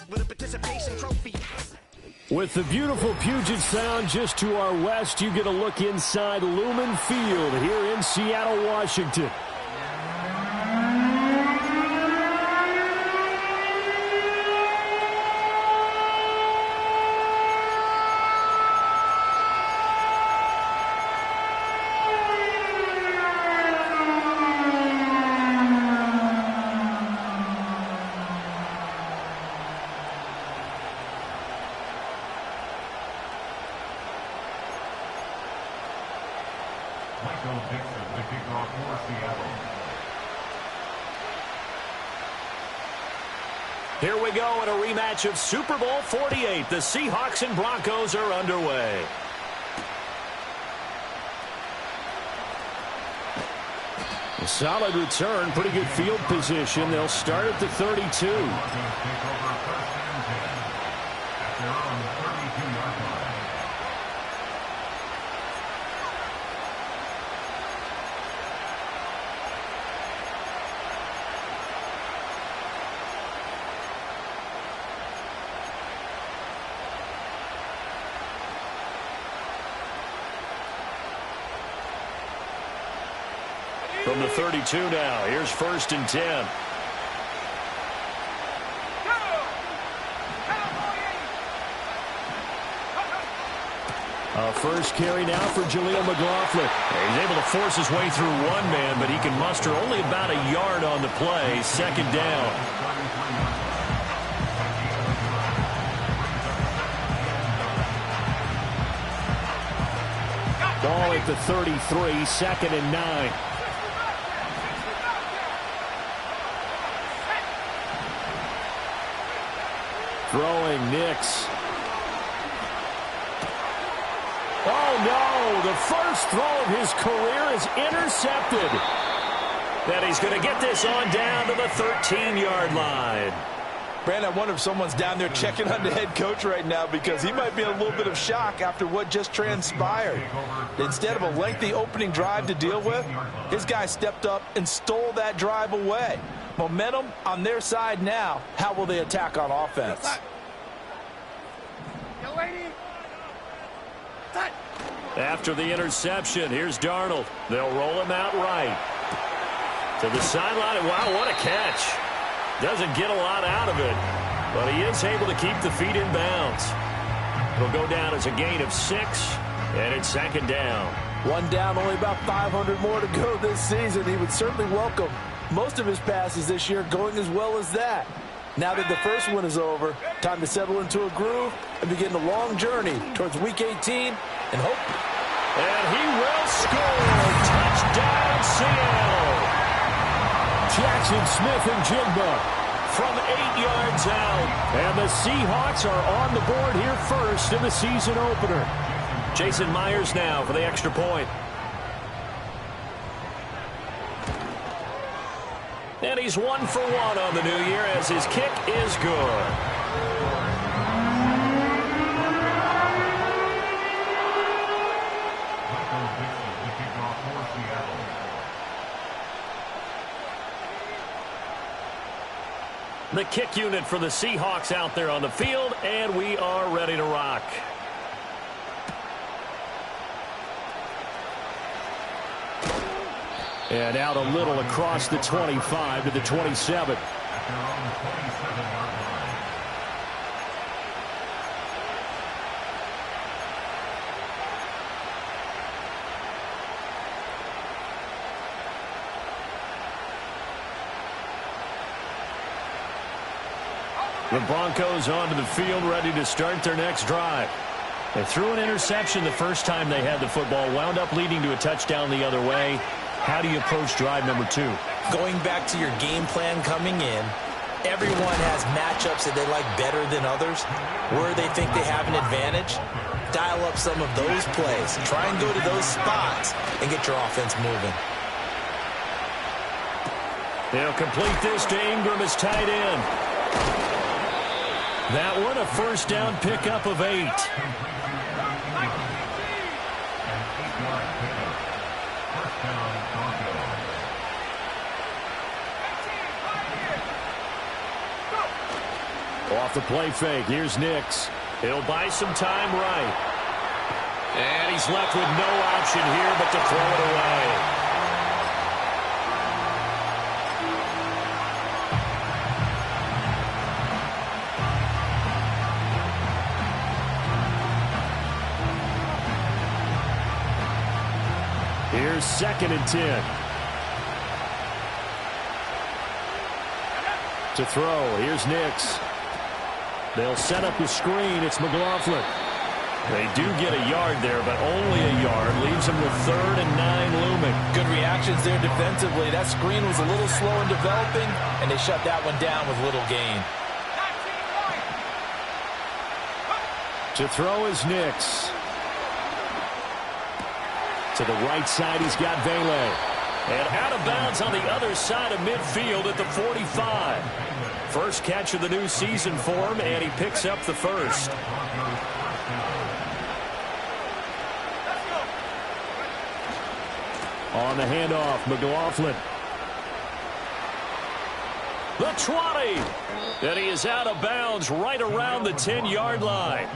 with a participation trophy. With the beautiful Puget Sound just to our west, you get a look inside Lumen Field here in Seattle, Washington. Here we go in a rematch of Super Bowl 48. The Seahawks and Broncos are underway. A solid return, pretty good field position. They'll start at the 32. From the 32 now, here's 1st and 10. First carry now for Jaleel McLaughlin. He's able to force his way through one man, but he can muster only about a yard on the play. 2nd down. Ball at the 33, 2nd and 9. Throwing Nix. Oh, no. The first throw of his career is intercepted. Then he's going to get this on down to the 13-yard line. Brandon, I wonder if someone's down there checking on the head coach right now because he might be in a little bit of shock after what just transpired. Instead of a lengthy opening drive to deal with, his guy stepped up and stole that drive away. Momentum on their side now. How will they attack on offense? After the interception, here's Darnold. They'll roll him out right. To the sideline. Wow, what a catch. Doesn't get a lot out of it, but he is able to keep the feet in bounds. It'll go down as a gain of 6, and it's 2nd down. One down, only about 500 more to go this season. He would certainly welcome most of his passes this year going as well as that. Now that the first one is over, time to settle into a groove and begin the long journey towards Week 18 and hope. And he will score. Touchdown, Seattle. Jackson Smith-Njigba from 8 yards out. And the Seahawks are on the board here first in the season opener. Jason Myers now for the extra point. And he's 1 for 1 on the new year as his kick is good. The kick unit for the Seahawks out there on the field, and we are ready to rock. And out a little across the 25 to the 27. The Broncos onto the field, ready to start their next drive. They threw an interception the first time they had the football, wound up leading to a touchdown the other way. How do you approach drive number 2? Going back to your game plan coming in, everyone has matchups that they like better than others. Where they think they have an advantage, dial up some of those plays. Try and go to those spots and get your offense moving. They'll complete this to Ingram as tight end. That one a first down pickup of 8. Off the play fake, here's Nix. He'll buy some time right. And he's left with no option here but to throw it away. Here's 2nd and 10. To throw, here's Nix. They'll set up the screen. It's McLaughlin. They do get a yard there, but only a yard. Leaves them with 3rd and 9 looming. Good reactions there defensively. That screen was a little slow in developing, and they shut that one down with little gain. To throw is Nix. To the right side, he's got Vele. And out of bounds on the other side of midfield at the 45. First catch of the new season for him, and he picks up the first. On the handoff, McLaughlin. The 20. And he is out of bounds right around the 10-yard line.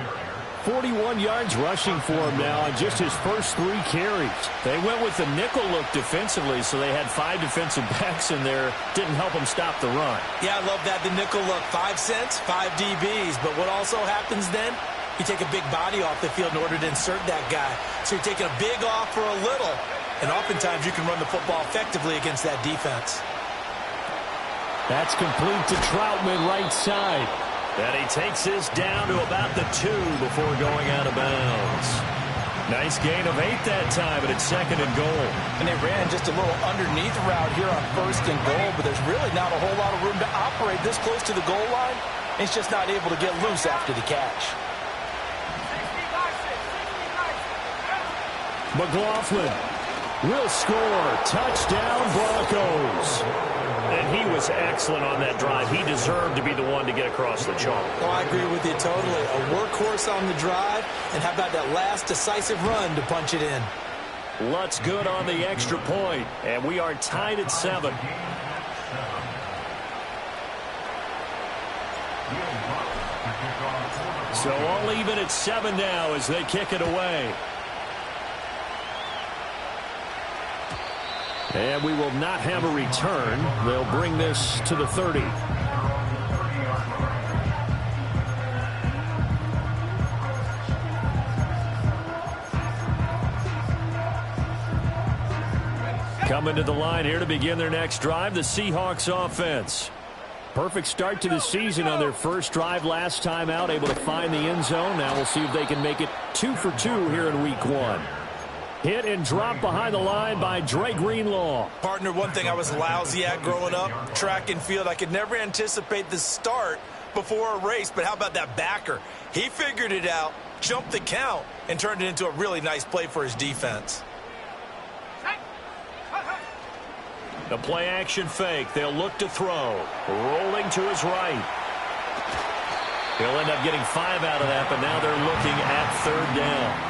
41 yards rushing for him now on just his first 3 carries. They went with the nickel look defensively, so they had 5 defensive backs in there. Didn't help them stop the run. Yeah, I love that, the nickel look. 5 cents, 5 DBs. But what also happens then, you take a big body off the field in order to insert that guy. So you're taking a big off for a little. And oftentimes you can run the football effectively against that defense. That's complete to Troutman, right side. And he takes this down to about the 2 before going out of bounds. Nice gain of 8 that time, but it's 2nd and goal. And they ran just a little underneath route here on 1st and goal, but there's really not a whole lot of room to operate this close to the goal line. He's just not able to get loose after the catch. McLaughlin will score. Touchdown, Broncos. And he was excellent on that drive. He deserved to be the one to get across the chalk. Oh, I agree with you totally. A workhorse on the drive, and how about that last decisive run to punch it in? Lutz good on the extra point, and we are tied at 7. So all even at 7 now as they kick it away. And we will not have a return. They'll bring this to the 30. Coming to the line here to begin their next drive, the Seahawks offense. Perfect start to the season on their first drive last time out, able to find the end zone. Now we'll see if they can make it 2 for 2 here in week 1. Hit and drop behind the line by Dre Greenlaw. Partner, one thing I was lousy at growing up, track and field. I could never anticipate the start before a race, but how about that backer? He figured it out, jumped the count, and turned it into a really nice play for his defense. The play action fake. They'll look to throw. Rolling to his right. He'll end up getting 5 out of that, but now they're looking at 3rd down.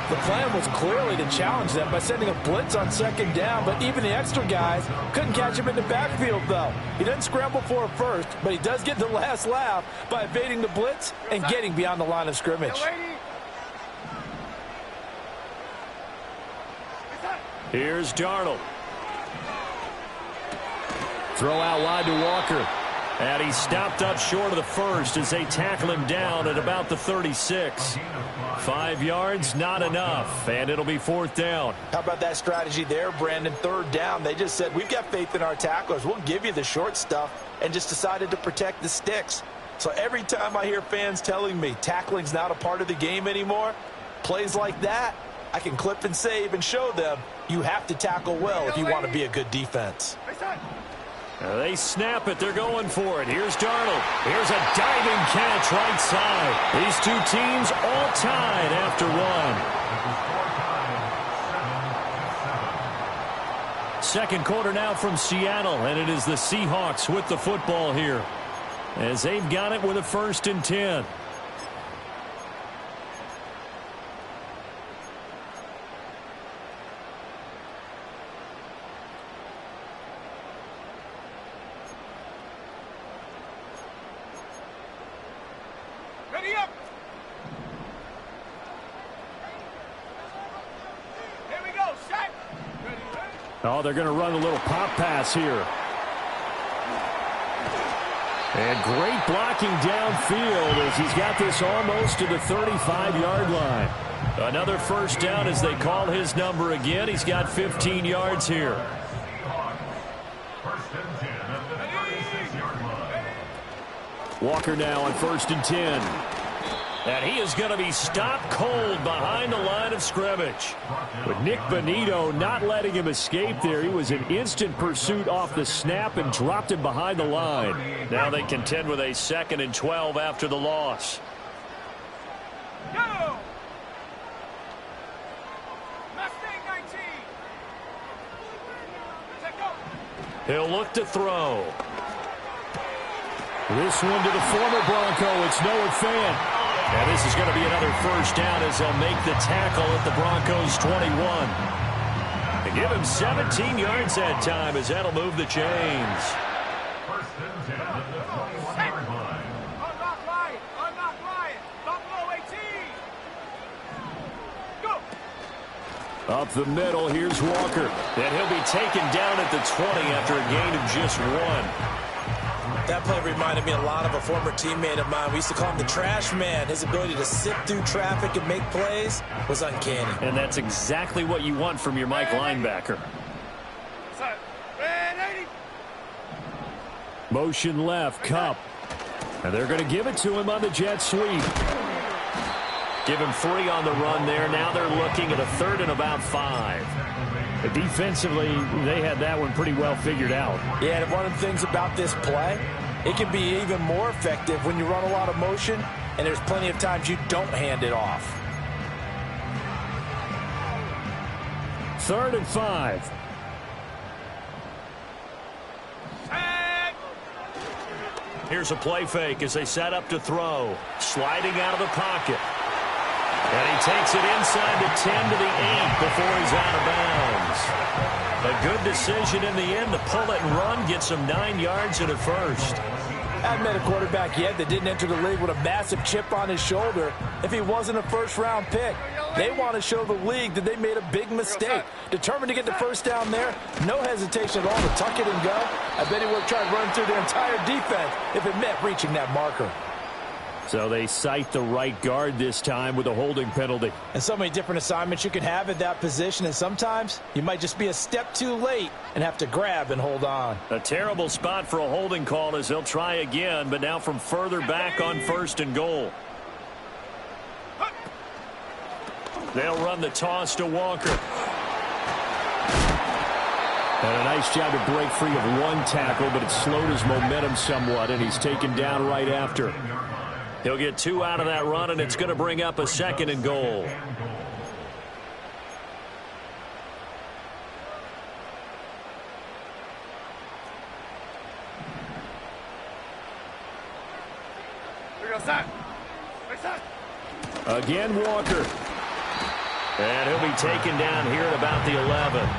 The plan was clearly to challenge them by sending a blitz on 2nd down, but even the extra guys couldn't catch him in the backfield, though. He doesn't scramble for a first, but he does get the last laugh by evading the blitz and getting beyond the line of scrimmage. Here's Darnold. Throw out wide to Walker. And he stopped up short of the first as they tackle him down at about the 36. 5 yards, not enough, and it'll be 4th down. How about that strategy there, Brandon? 3rd down. They just said, we've got faith in our tacklers. We'll give you the short stuff, and just decided to protect the sticks. So every time I hear fans telling me tackling's not a part of the game anymore, plays like that, I can clip and save and show them you have to tackle well if you want to be a good defense. They snap it. They're going for it. Here's Darnold. Here's a diving catch right side. These two teams all tied after 1. Second quarter now from Seattle, and it is the Seahawks with the football here as they've got it with a 1st and 10. Oh, they're going to run a little pop pass here. And great blocking downfield as he's got this almost to the 35-yard line. Another first down as they call his number again. He's got 15 yards here. Walker now on 1st and 10. And he is going to be stopped cold behind the line of scrimmage. But Nick Bonito not letting him escape there. He was in instant pursuit off the snap and dropped him behind the line. Now they contend with a 2nd and 12 after the loss. Go! Mustang 19. He'll look to throw. This one to the former Bronco. It's Noah Fant. And this is going to be another first down as they'll make the tackle at the Broncos' 21. They give him 17 yards that time as that'll move the chains. Unlock Ryan. Unlock Ryan. Buffalo 18. Go. Up the middle, here's Walker. And he'll be taken down at the 20 after a gain of just 1. That play reminded me a lot of a former teammate of mine. We used to call him the trash man. His ability to sift through traffic and make plays was uncanny. And that's exactly what you want from your Mike linebacker. Motion left, Kupp. And they're going to give it to him on the jet sweep. Give him 3 on the run there. Now they're looking at a 3rd and about 5. Defensively, they had that one pretty well figured out. Yeah, and one of the things about this play, it can be even more effective when you run a lot of motion, and there's plenty of times you don't hand it off. 3rd and 5. Here's a play fake as they set up to throw. Sliding out of the pocket. And he takes it inside the 10 to the 8 before he's out of bounds. A good decision in the end to pull it and run, get some 9 yards and a first. I haven't met a quarterback yet that didn't enter the league with a massive chip on his shoulder if he wasn't a first-round pick. They want to show the league that they made a big mistake. Determined to get the first down there, no hesitation at all to tuck it and go. I bet he would have tried running through their entire defense if it meant reaching that marker. So they cite the right guard this time with a holding penalty. And so many different assignments you can have at that position, and sometimes you might just be a step too late and have to grab and hold on. A terrible spot for a holding call as they'll try again, but now from further back on 1st and goal. They'll run the toss to Walker. And a nice job to break free of one tackle, but it slowed his momentum somewhat, and he's taken down right after. He'll get 2 out of that run, and it's going to bring up a 2nd and goal. Again, Walker. And he'll be taken down here at about the 11.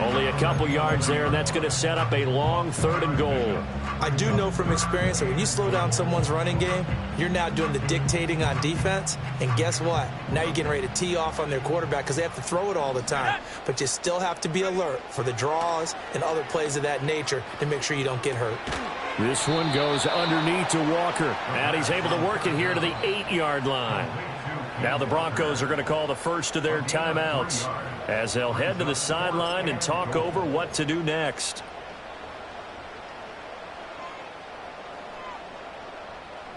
Only a couple yards there, and that's going to set up a long 3rd and goal. I do know from experience that when you slow down someone's running game, you're now doing the dictating on defense. And guess what? Now you're getting ready to tee off on their quarterback because they have to throw it all the time. But you still have to be alert for the draws and other plays of that nature to make sure you don't get hurt. This one goes underneath to Walker. And he's able to work it here to the 8-yard line. Now the Broncos are going to call the first of their timeouts as they'll head to the sideline and talk over what to do next.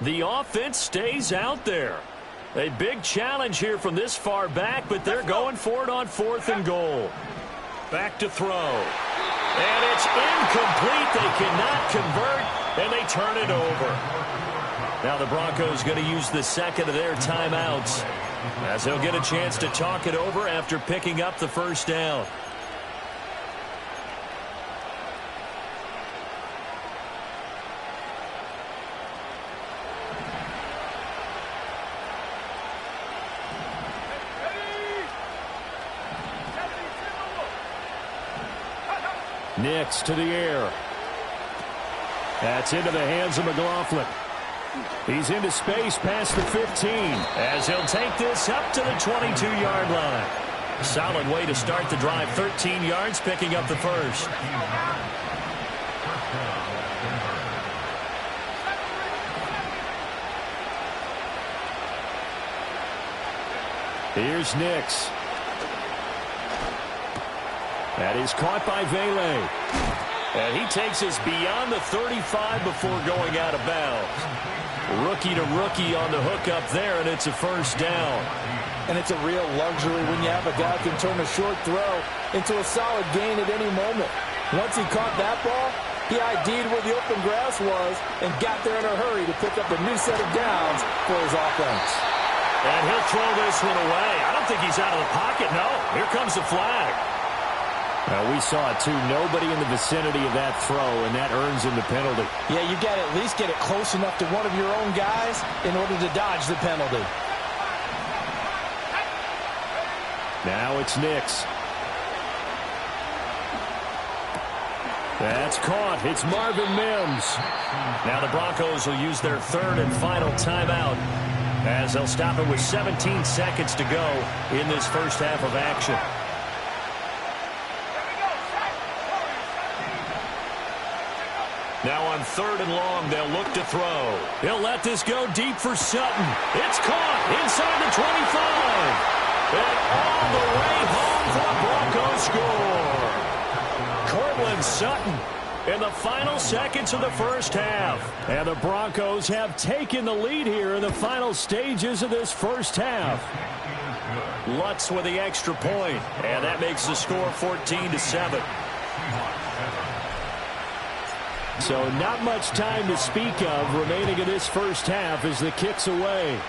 The offense stays out there. A big challenge here from this far back, but they're going for it on 4th and goal. Back to throw. And it's incomplete. They cannot convert, and they turn it over. Now the Broncos going to use the 2nd of their timeouts as they'll get a chance to talk it over after picking up the first down. Nix to the air. That's into the hands of McLaughlin. He's into space past the 15. As he'll take this up to the 22-yard line. Solid way to start the drive. 13 yards, picking up the first. Here's Nix. That is caught by Vele. And he takes us beyond the 35 before going out of bounds. Rookie to rookie on the hook up there, and it's a first down. And it's a real luxury when you have a guy who can turn a short throw into a solid gain at any moment. Once he caught that ball, he ID'd where the open grass was and got there in a hurry to pick up a new set of downs for his offense. And he'll throw this one away. I don't think he's out of the pocket. No, here comes the flag. We saw it, too. Nobody in the vicinity of that throw, and that earns him the penalty. Yeah, you got to at least get it close enough to one of your own guys in order to dodge the penalty. Now it's Nix. That's caught. It's Marvin Mims. Now the Broncos will use their third and final timeout as they'll stop it with 17 seconds to go in this first half of action. Now on third and long, they'll look to throw. He'll let this go deep for Sutton. It's caught inside the 25. And all the way home for a Broncos score. Courtland Sutton in the final seconds of the first half. And the Broncos have taken the lead here in the final stages of this first half. Lutz with the extra point, and that makes the score 14-7. So not much time to speak of remaining in this first half as the kick's away.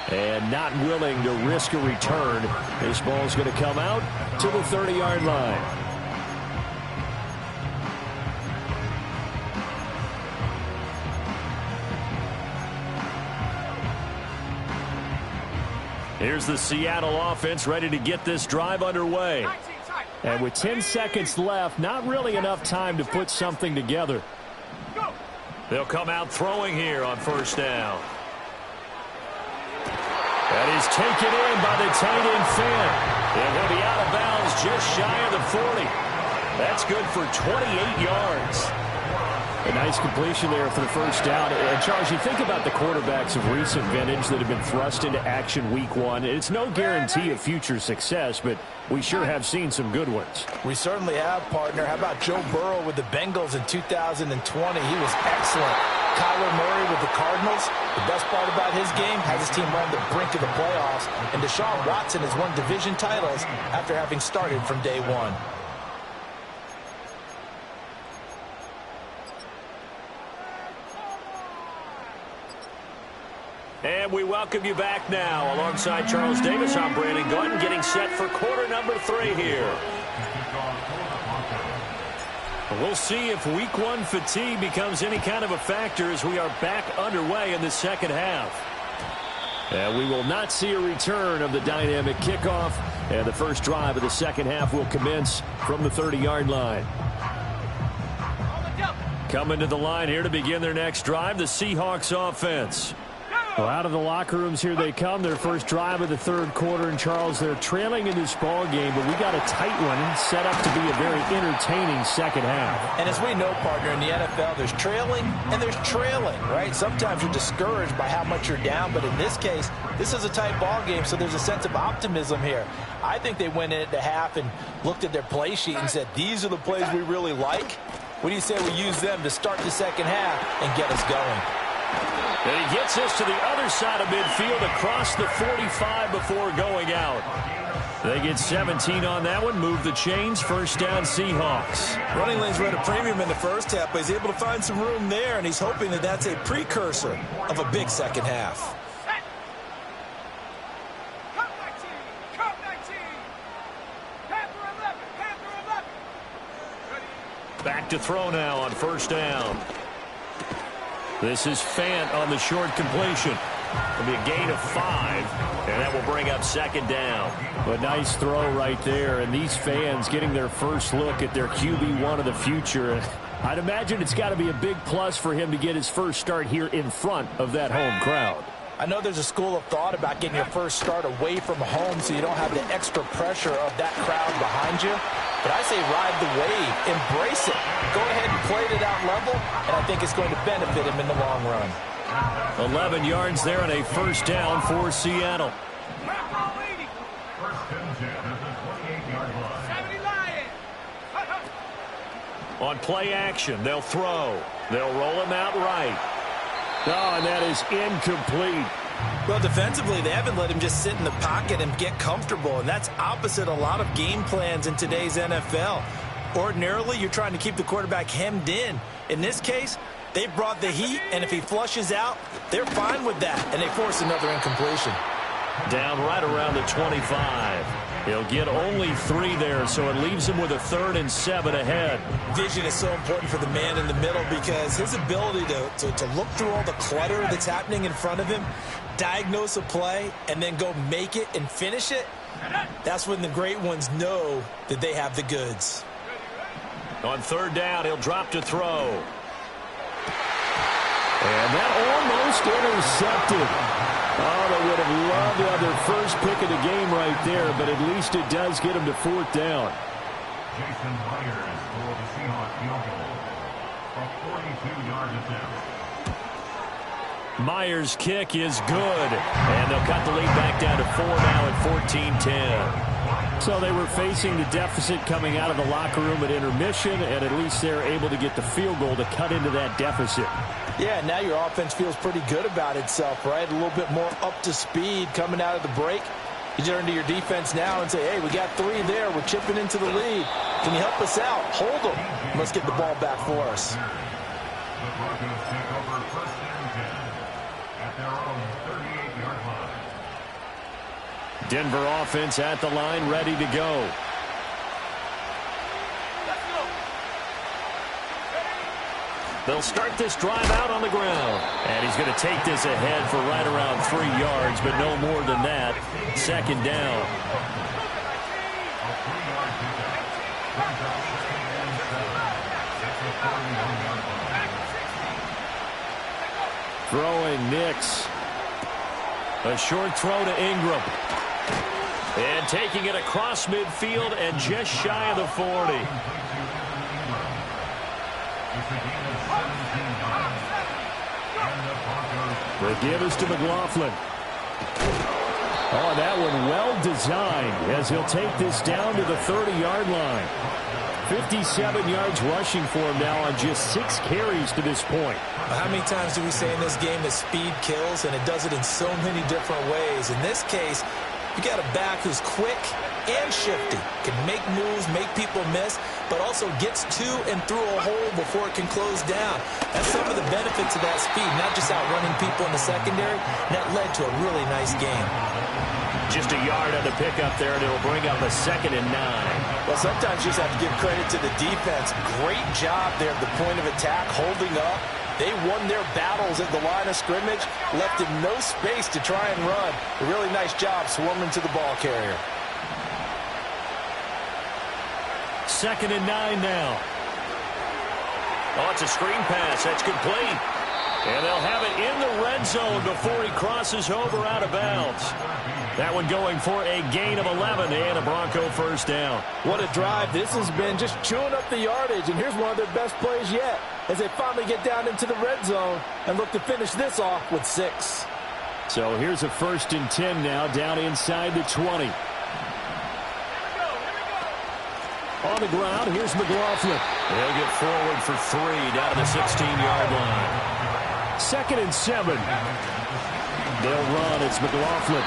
And not willing to risk a return. This ball's going to come out to the 30-yard line. Here's the Seattle offense ready to get this drive underway. And with 10 seconds left, not really enough time to put something together. They'll come out throwing here on first down. That is taken in by the tight end Fant. And he'll be out of bounds just shy of the 40. That's good for 28 yards. A nice completion there for the first down. And, Charles, you think about the quarterbacks of recent vintage that have been thrust into action week one. It's no guarantee of future success, but we sure have seen some good ones. We certainly have, partner. How about Joe Burrow with the Bengals in 2020? He was excellent. Kyler Murray with the Cardinals. The best part about his game has his team on the brink of the playoffs. And Deshaun Watson has won division titles after having started from day one. And we welcome you back now. Alongside Charles Davis, I'm Brandon Gaudin, getting set for quarter number 3 here. We'll see if week one fatigue becomes any kind of a factor as we are back underway in the second half. And we will not see a return of the dynamic kickoff. And the first drive of the second half will commence from the 30-yard line. Coming to the line here to begin their next drive, the Seahawks offense. Well, out of the locker rooms here they come. Their first drive of the third quarter. And, Charles, they're trailing in this ball game, but we got a tight one set up to be a very entertaining second half. And as we know, partner, in the NFL, there's trailing and there's trailing, right? Sometimes you're discouraged by how much you're down, but in this case, this is a tight ball game, so there's a sense of optimism here. I think they went in at the half and looked at their play sheet and said, these are the plays we really like. What do you say we use them to start the second half and get us going? And he gets us to the other side of midfield across the 45 before going out. They get 17 on that one, move the chains, first down Seahawks. Running lanes were at a premium in the first half, but he's able to find some room there, and he's hoping that that's a precursor of a big second half. Back to throw now on first down. This is Fant on the short completion. It'll be a gain of 5, and that will bring up second down. A nice throw right there, and these fans getting their first look at their QB1 of the future. I'd imagine it's got to be a big plus for him to get his first start here in front of that home crowd. I know there's a school of thought about getting your first start away from home so you don't have the extra pressure of that crowd behind you. But I say ride the wave. Embrace it. Go ahead and play it at that level, and I think it's going to benefit him in the long run. 11 yards there and a first down for Seattle. Back row 80. First and 10 at the 28-yard line. 70 Lion. On play action, they'll throw. They'll roll him out right. Oh, and that is incomplete. Well, defensively, they haven't let him just sit in the pocket and get comfortable, and that's opposite a lot of game plans in today's NFL. Ordinarily, you're trying to keep the quarterback hemmed in. In this case, they brought the heat, and if he flushes out, they're fine with that, and they force another incompletion. Down right around the 25. He'll get only 3 there, so it leaves him with a 3rd and 7 ahead. Vision is so important for the man in the middle because his ability to look through all the clutter that's happening in front of him, diagnose a play, and then go make it and finish it, that's when the great ones know that they have the goods. On 3rd down, he'll drop to throw. And that almost intercepted. Oh, they would have loved to have their first pick of the game right there, but at least it does get them to 4th down. Jason Myers for the Seahawks field goal. A 42-yard attempt. Myers' kick is good. And they'll cut the lead back down to 4 now at 14-10. So they were facing the deficit coming out of the locker room at intermission, and at least they're able to get the field goal to cut into that deficit. Yeah, now your offense feels pretty good about itself, right? A little bit more up to speed coming out of the break. You turn to your defense now and say, hey, we got 3 there. We're chipping into the lead. Can you help us out? Hold them. Let's get the ball back for us. The Broncos take over first and 10 at their own 38-yard line. Denver offense at the line, ready to go. They'll start this drive out on the ground. And he's going to take this ahead for right around 3 yards, but no more than that. 2nd down. Throwing Nix. A short throw to Ingram. And taking it across midfield and just shy of the 40. The give is to McLaughlin. Oh, that one well designed as he'll take this down to the 30-yard line. 57 yards rushing for him now on just 6 carries to this point. How many times do we say in this game that speed kills, and it does it in so many different ways? In this case, you got a back who's quick and shifty, can make moves, make people miss, but also gets to and through a hole before it can close down. That's some of the benefits of that speed, not just outrunning people in the secondary. And that led to a really nice game. Just a yard on the pickup there, and it'll bring up a 2nd and 9. Well, sometimes you just have to give credit to the defense. Great job there at the point of attack, holding up. They won their battles at the line of scrimmage, left him no space to try and run. A really nice job swarming to the ball carrier. 2nd and 9 now. Oh, it's a screen pass. That's complete. And they'll have it in the red zone before he crosses over out of bounds. That one going for a gain of 11 and a Bronco first down. What a drive this has been, just chewing up the yardage, and here's one of their best plays yet as they finally get down into the red zone and look to finish this off with 6. So here's a 1st and 10 now, down inside the 20. On the ground, here's McLaughlin. They'll get forward for 3 down to the 16-yard line. 2nd and 7. They'll run. It's McLaughlin.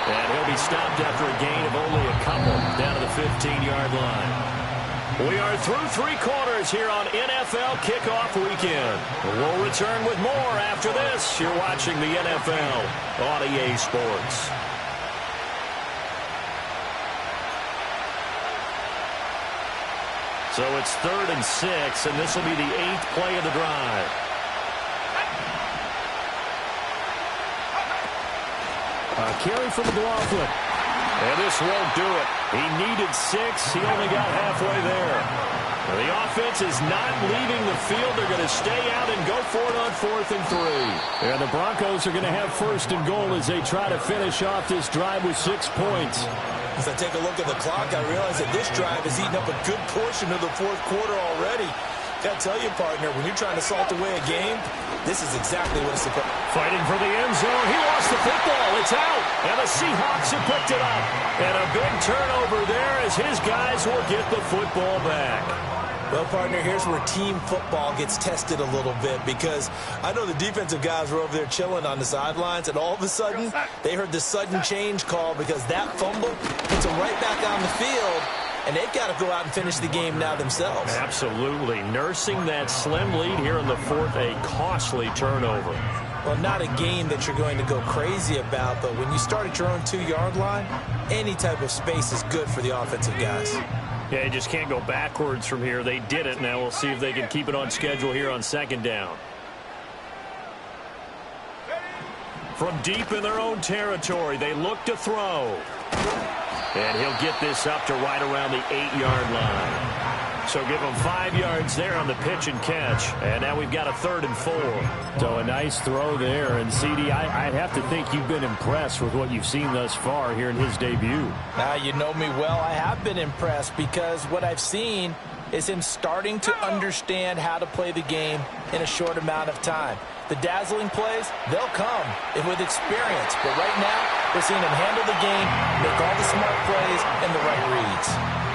And he'll be stopped after a gain of only a couple down to the 15-yard line. We are through 3 quarters here on NFL Kickoff Weekend. We'll return with more after this. You're watching the NFL on EA Sports. So it's 3rd and 6, and this will be the 8th play of the drive. A carry from McLaughlin. And this won't do it. He needed 6. He only got halfway there. Well, the offense is not leaving the field. They're going to stay out and go for it on 4th and 3. And the Broncos are going to have 1st and goal as they try to finish off this drive with 6 points. As I take a look at the clock, I realize that this drive has eaten up a good portion of the 4th quarter already. Got to tell you, partner, when you're trying to salt away a game, this is exactly what it's supposed to be. Fighting for the end zone. He lost the football. It's out. And the Seahawks have picked it up. And a big turnover there as his guys will get the football back. Well, partner, here's where team football gets tested a little bit, because I know the defensive guys were over there chilling on the sidelines, and all of a sudden, they heard the sudden change call because that fumble puts them right back on the field, and they've got to go out and finish the game now themselves. Absolutely. Nursing that slim lead here in the 4th, a costly turnover. Well, not a game that you're going to go crazy about, but when you start at your own 2-yard line, any type of space is good for the offensive guys. Yeah, you just can't go backwards from here. They did it. Now we'll see if they can keep it on schedule here on 2nd down. From deep in their own territory, they look to throw. And he'll get this up to right around the 8-yard line. So give him 5 yards there on the pitch and catch. And now we've got a 3rd and 4. So a nice throw there. And, CD, I'd have to think you've been impressed with what you've seen thus far here in his debut. Now, you know me well. I have been impressed because what I've seen is him starting to understand how to play the game in a short amount of time. The dazzling plays, they'll come with experience. But right now, we're seeing him handle the game, make all the smart plays, and the right reads.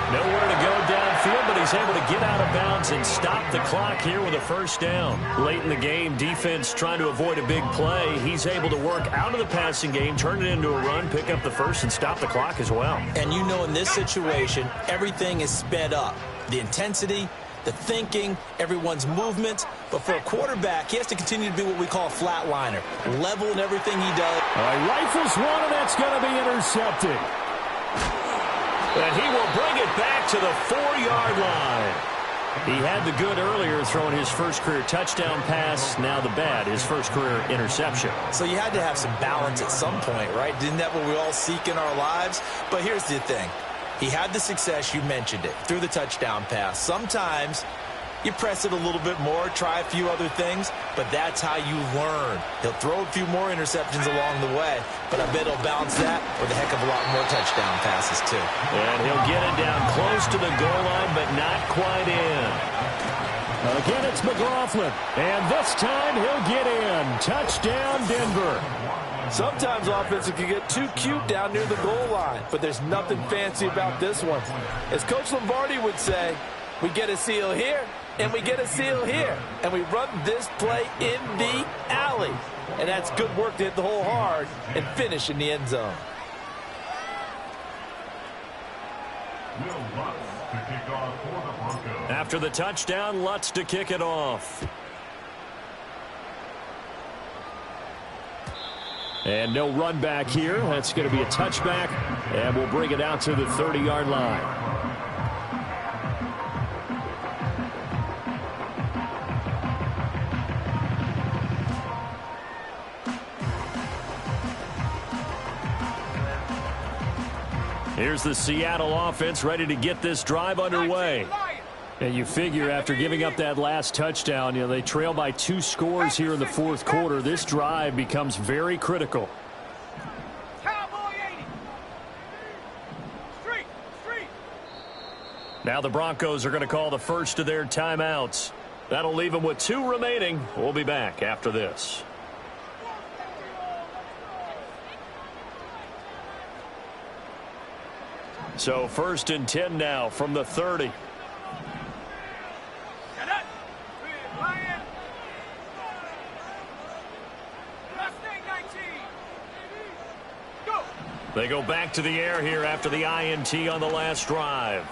Nowhere to go downfield, but he's able to get out of bounds and stop the clock here with a 1st down. Late in the game, defense trying to avoid a big play. He's able to work out of the passing game, turn it into a run, pick up the 1st, and stop the clock as well. And you know in this situation, everything is sped up. The intensity, the thinking, everyone's movement. But for a quarterback, he has to continue to be what we call a flatliner. Level in everything he does. Rifles one, and that's going to be intercepted. And he will bring it back to the 4-yard line. He had the good earlier, throwing his first career touchdown pass. Now the bad, his first career interception. So you had to have some balance at some point, right? Isn't that what we all seek in our lives? But here's the thing. He had the success, you mentioned it, through the touchdown pass. Sometimes you press it a little bit more, try a few other things, but that's how you learn. He'll throw a few more interceptions along the way, but I bet he'll balance that with a heck of a lot more touchdown passes too. And he'll get it down close to the goal line, but not quite in. Again, it's McLaughlin, and this time he'll get in. Touchdown, Denver. Sometimes offenses can get too cute down near the goal line, but there's nothing fancy about this one. As Coach Lombardi would say, we get a seal here, and we get a seal here, and we run this play in the alley. And that's good work to hit the hole hard and finish in the end zone. Will Lutz to kick off for the Broncos. After the touchdown, Lutz to kick it off. And no run back here. That's going to be a touchback, and we'll bring it out to the 30-yard line. Here's the Seattle offense ready to get this drive underway. And you figure after giving up that last touchdown, they trail by 2 scores here in the 4th quarter. This drive becomes very critical. Cowboy 80. Street. Now the Broncos are going to call the first of their timeouts. That'll leave them with 2 remaining. We'll be back after this. So 1st and 10 now from the 30. Lion. Mustang 19. Go. They go back to the air here after the INT on the last drive.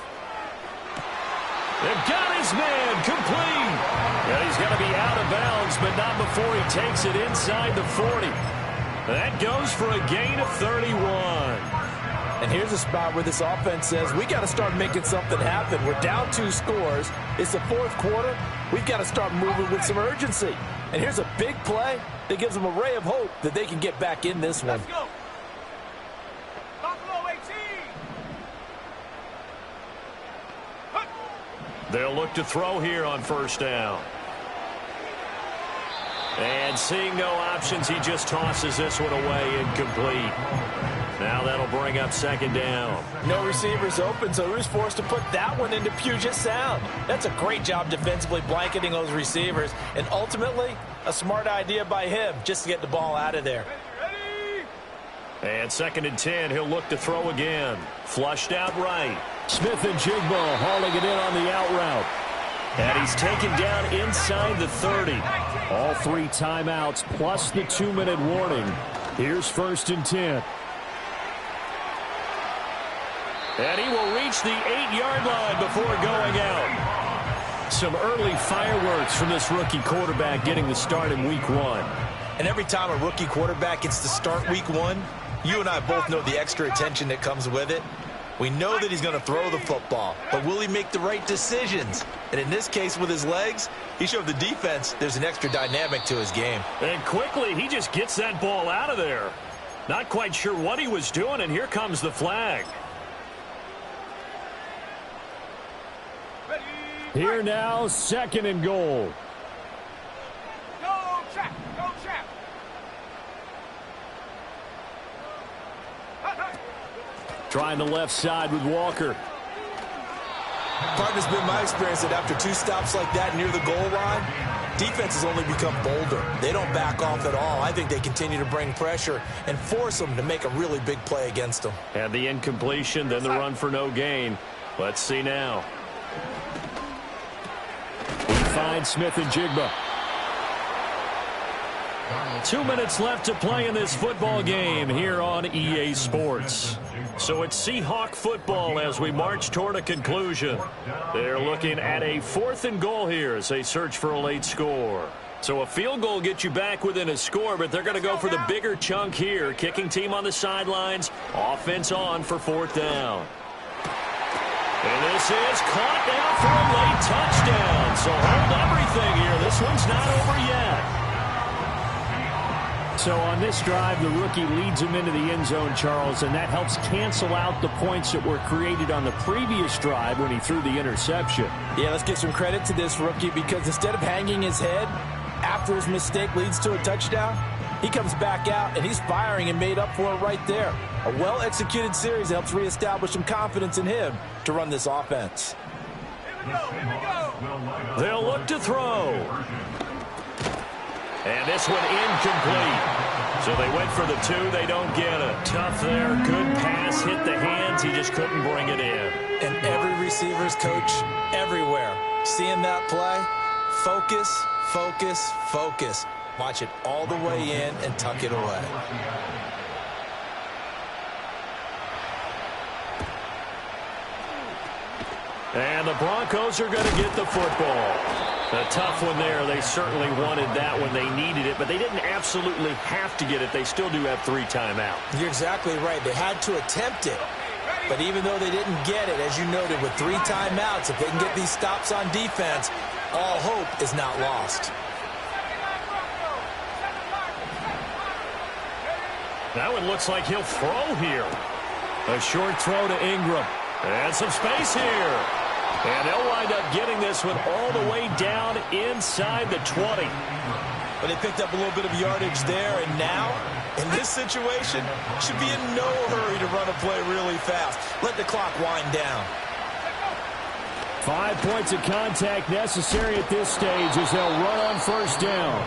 They've got his man complete. Yeah, he's got to be out of bounds, but not before he takes it inside the 40. That goes for a gain of 31. And here's a spot where this offense says, we got to start making something happen. We're down 2 scores. It's the 4th quarter. We've got to start moving with some urgency. And here's a big play that gives them a ray of hope that they can get back in this one. Let's go. Buffalo 18. They'll look to throw here on first down. And seeing no options, he just tosses this one away incomplete. Now that'll bring up second down. No receivers open, so he was forced to put that one into Puget Sound. That's a great job defensively blanketing those receivers, and ultimately a smart idea by him just to get the ball out of there. And 2nd and 10, he'll look to throw again. Flushed out right. Smith-Njigba hauling it in on the out route. And he's taken down inside the 30. All 3 timeouts plus the 2-minute warning. Here's 1st and 10. And he will reach the 8-yard line before going out. Some early fireworks from this rookie quarterback getting the start in week 1. And every time a rookie quarterback gets to start week 1, you and I both know the extra attention that comes with it. We know that he's going to throw the football, but will he make the right decisions? And in this case, with his legs, he showed the defense there's an extra dynamic to his game. And quickly, he just gets that ball out of there. Not quite sure what he was doing, and here comes the flag. Here now, 2nd and goal. Go, Chap! Go, Chap! Trying the left side with Walker. Partner's been my experience that after 2 stops like that near the goal line, defenses only become bolder. They don't back off at all. I think they continue to bring pressure and force them to make a really big play against them. Had the incompletion, then the run for no gain. Let's see now. He finds Smith-Njigba. 2 minutes left to play in this football game here on EA Sports. So it's Seahawk football as we march toward a conclusion. They're looking at a 4th and goal here as they search for a late score. So a field goal gets you back within a score, but they're going to go for the bigger chunk here. Kicking team on the sidelines, offense on for 4th down. And this is caught down for a late touchdown. So hold everything here. This one's not over yet. So on this drive, the rookie leads him into the end zone, Charles, and that helps cancel out the points that were created on the previous drive when he threw the interception. Yeah, let's give some credit to this rookie because instead of hanging his head after his mistake leads to a touchdown, he comes back out and he's firing and made up for it right there. A well-executed series helps reestablish some confidence in him to run this offense. They'll look to throw. And this one incomplete. So they went for the 2. They don't get it. Tough there. Good pass. Hit the hands. He just couldn't bring it in. And every receiver's coach everywhere. Seeing that play, focus, focus, focus. Watch it all the way in and tuck it away. And the Broncos are going to get the football. A tough one there. They certainly wanted that when they needed it, but they didn't absolutely have to get it. They still do have 3 timeouts. You're exactly right. They had to attempt it. But even though they didn't get it, as you noted, with 3 timeouts, if they can get these stops on defense, all hope is not lost. That one looks like he'll throw here. A short throw to Ingram. And some space here. And they'll wind up getting this one all the way down inside the 20. But they picked up a little bit of yardage there, and now, in this situation, should be in no hurry to run a play really fast. Let the clock wind down. 5 points of contact necessary at this stage as they'll run on first down.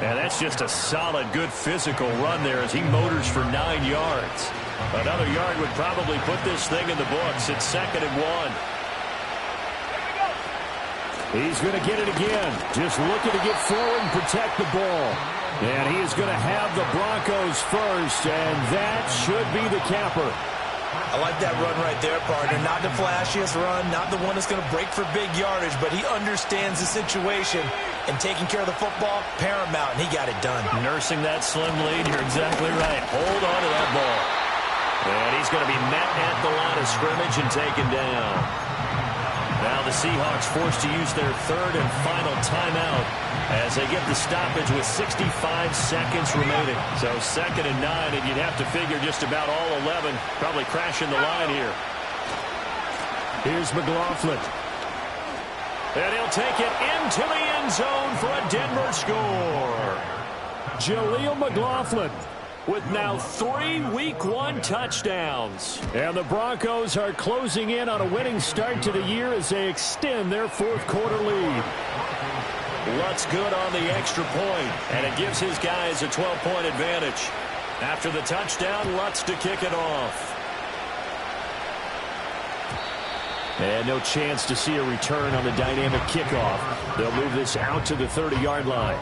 And that's just a solid, good physical run there as he motors for 9 yards. Another yard would probably put this thing in the books. It's 2nd and 1. He's going to get it again. Just looking to get forward and protect the ball. And he is going to have the Broncos first, and that should be the capper. I like that run right there, partner. Not the flashiest run, not the one that's going to break for big yardage, but he understands the situation, and taking care of the football, paramount, and he got it done. Nursing that slim lead, you're exactly right. Hold on to that ball. And he's going to be met at the line of scrimmage and taken down. Now the Seahawks forced to use their 3rd and final timeout as they get the stoppage with 65 seconds remaining. So 2nd and 9, and you'd have to figure just about all 11 probably crashing the line here. Here's McLaughlin. And he'll take it into the end zone for a Denver score. Jaleel McLaughlin with now 3 Week 1 touchdowns. And the Broncos are closing in on a winning start to the year as they extend their 4th quarter lead. Lutz good on the extra point, and it gives his guys a 12-point advantage. After the touchdown, Lutz to kick it off. And no chance to see a return on the dynamic kickoff. They'll move this out to the 30-yard line.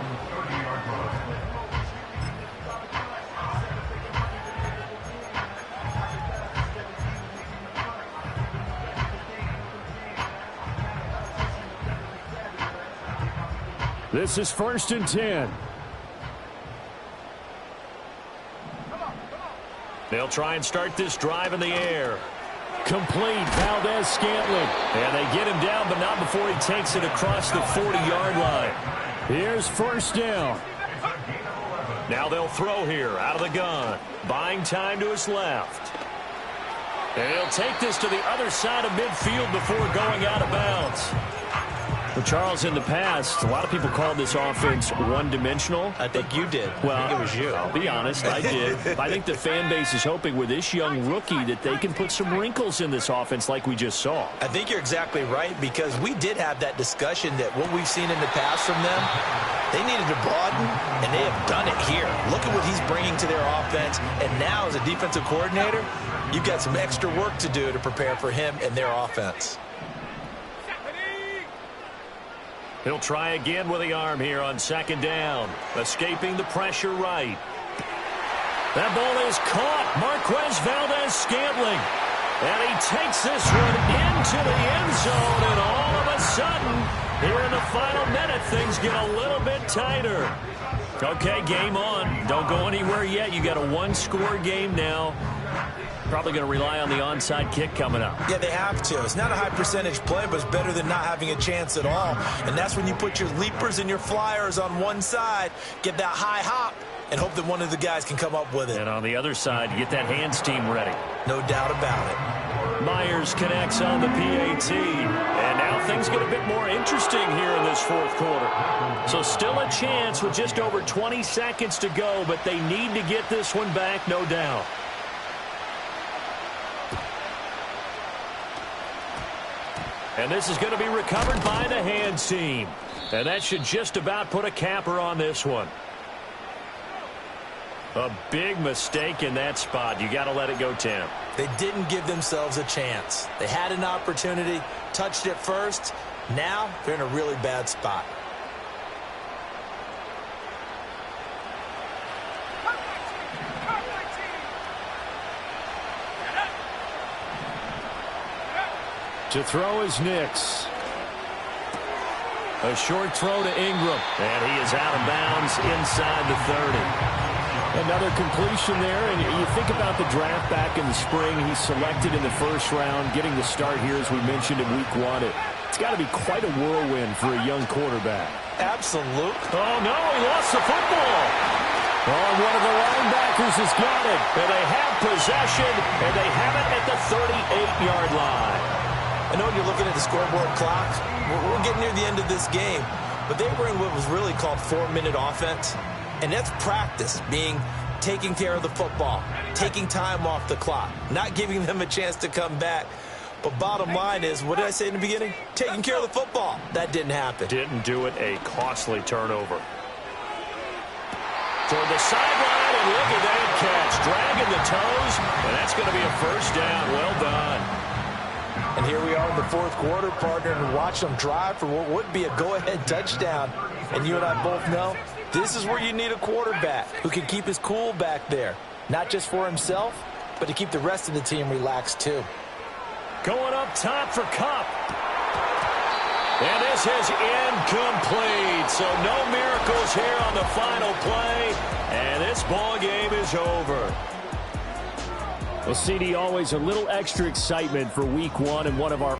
This is 1st and 10. They'll try and start this drive in the air. Complete, Valdez-Scantling. And they get him down, but not before he takes it across the 40-yard line. Here's 1st down. Now they'll throw here out of the gun. Buying time to his left. And he'll take this to the other side of midfield before going out of bounds. Well, Charles, in the past, a lot of people called this offense one-dimensional. I think you did. Well, I think it was you. I'll be honest, I did. I think the fan base is hoping with this young rookie that they can put some wrinkles in this offense like we just saw. I think you're exactly right, because we did have that discussion that what we've seen in the past from them, they needed to broaden, and they have done it here. Look at what he's bringing to their offense, and now as a defensive coordinator, you've got some extra work to do to prepare for him and their offense. He'll try again with the arm here on 2nd down. Escaping the pressure right. That ball is caught. Marquez Valdez-Scantling. And he takes this one into the end zone. And all of a sudden, here in the final minute, things get a little bit tighter. Okay, game on. Don't go anywhere yet. You got a 1-score game now. Probably going to rely on the onside kick coming up. Yeah, they have to. It's not a high percentage play, but it's better than not having a chance at all. And that's when you put your leapers and your flyers on one side, get that high hop, and hope that one of the guys can come up with it. And on the other side, you get that hands team ready. No doubt about it. Myers connects on the PAT. And now things get a bit more interesting here in this 4th quarter. So still a chance with just over 20 seconds to go, but they need to get this one back, no doubt. And this is going to be recovered by the hands team. And that should just about put a capper on this one. A big mistake in that spot. You got to let it go, Tim. They didn't give themselves a chance. They had an opportunity, touched it first. Now they're in a really bad spot. To throw is Nix. A short throw to Ingram. And he is out of bounds inside the 30. Another completion there, and you think about the draft back in the spring. He's selected in the 1st round, getting the start here, as we mentioned, in Week 1. It's got to be quite a whirlwind for a young quarterback. Absolutely. Oh, no, he lost the football. Oh, one of the linebackers has got it. And they have possession, and they have it at the 38-yard line. I know you're looking at the scoreboard clock. We're getting near the end of this game, but they were in what was really called 4-minute offense. And that's practice, being taking care of the football, taking time off the clock, not giving them a chance to come back. But bottom line is, what did I say in the beginning? Taking care of the football. That didn't happen. Didn't do it. A costly turnover. Toward the sideline, and look at that catch. Dragging the toes, and that's going to be a 1st down. Well done. And here we are in the 4th quarter, partner, and watch them drive for what would be a go-ahead touchdown. And you and I both know this is where you need a quarterback who can keep his cool back there, not just for himself, but to keep the rest of the team relaxed too. Going up top for Kupp. And this is incomplete. So no miracles here on the final play. And this ball game is over. Well, CD, always a little extra excitement for Week 1 and one of our